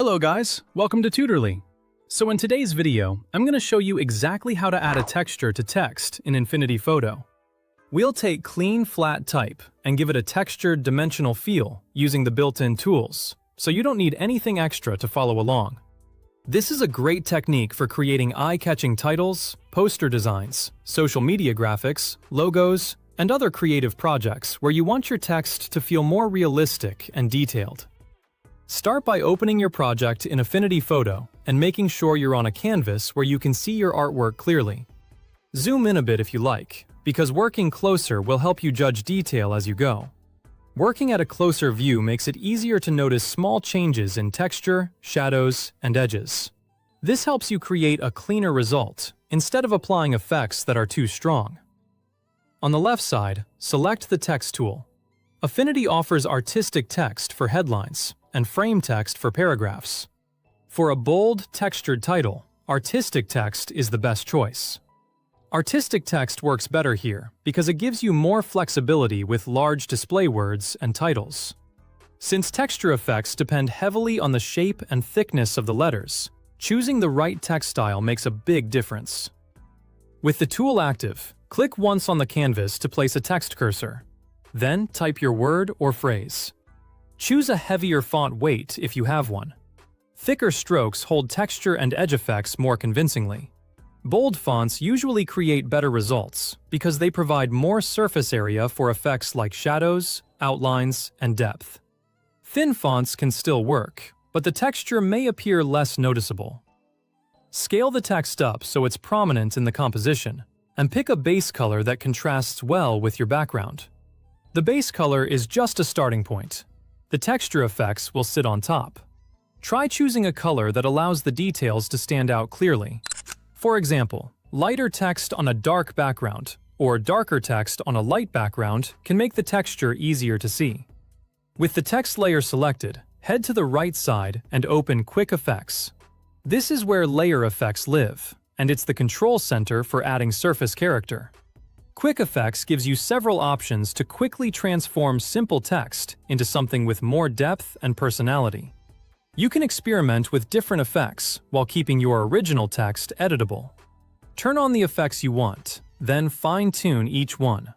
Hello guys, welcome to Tutorly. So in today's video, I'm going to show you exactly how to add a texture to text in Affinity Photo. We'll take clean, flat type and give it a textured, dimensional feel using the built-in tools, so you don't need anything extra to follow along. This is a great technique for creating eye-catching titles, poster designs, social media graphics, logos, and other creative projects where you want your text to feel more realistic and detailed. Start by opening your project in Affinity Photo and making sure you're on a canvas where you can see your artwork clearly. Zoom in a bit if you like, because working closer will help you judge detail as you go. Working at a closer view makes it easier to notice small changes in texture, shadows, and edges. This helps you create a cleaner result, instead of applying effects that are too strong. On the left side, select the Text tool. Affinity offers artistic text for headlines and frame text for paragraphs. For a bold, textured title, artistic text is the best choice. Artistic text works better here because it gives you more flexibility with large display words and titles. Since texture effects depend heavily on the shape and thickness of the letters, choosing the right text style makes a big difference. With the tool active, click once on the canvas to place a text cursor. Then type your word or phrase. Choose a heavier font weight if you have one. Thicker strokes hold texture and edge effects more convincingly. Bold fonts usually create better results because they provide more surface area for effects like shadows, outlines, and depth. Thin fonts can still work, but the texture may appear less noticeable. Scale the text up so it's prominent in the composition, and pick a base color that contrasts well with your background. The base color is just a starting point. The texture effects will sit on top. Try choosing a color that allows the details to stand out clearly. For example, lighter text on a dark background or darker text on a light background can make the texture easier to see. With the text layer selected, head to the right side and open Quick Effects. This is where layer effects live, and it's the control center for adding surface character. Quick Effects gives you several options to quickly transform simple text into something with more depth and personality. You can experiment with different effects while keeping your original text editable. Turn on the effects you want, then fine-tune each one.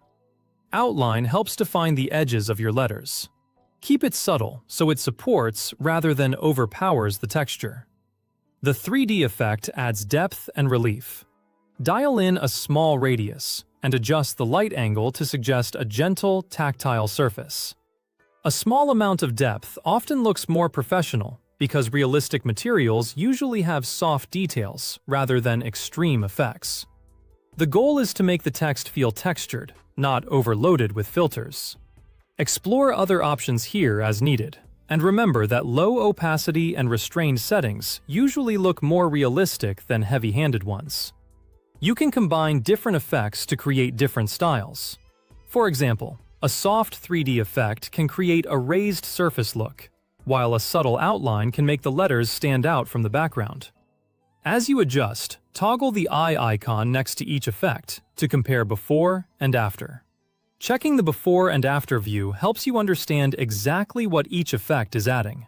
Outline helps define the edges of your letters. Keep it subtle so it supports rather than overpowers the texture. The 3D effect adds depth and relief. Dial in a small radius and adjust the light angle to suggest a gentle, tactile surface. A small amount of depth often looks more professional because realistic materials usually have soft details rather than extreme effects. The goal is to make the text feel textured, not overloaded with filters. Explore other options here as needed, and remember that low opacity and restrained settings usually look more realistic than heavy-handed ones. You can combine different effects to create different styles. For example, a soft 3D effect can create a raised surface look, while a subtle outline can make the letters stand out from the background. As you adjust, toggle the eye icon next to each effect to compare before and after. Checking the before and after view helps you understand exactly what each effect is adding.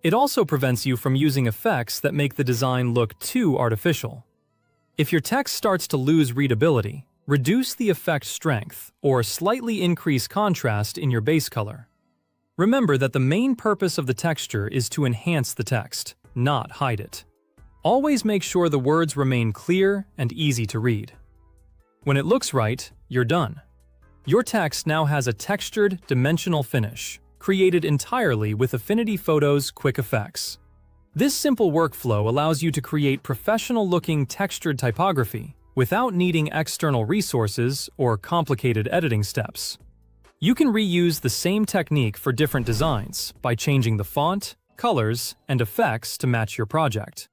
It also prevents you from using effects that make the design look too artificial. If your text starts to lose readability, reduce the effect strength or slightly increase contrast in your base color. Remember that the main purpose of the texture is to enhance the text, not hide it. Always make sure the words remain clear and easy to read. When it looks right, you're done. Your text now has a textured, dimensional finish, created entirely with Affinity Photo's Quick Effects. This simple workflow allows you to create professional-looking textured typography without needing external resources or complicated editing steps. You can reuse the same technique for different designs by changing the font, colors, and effects to match your project.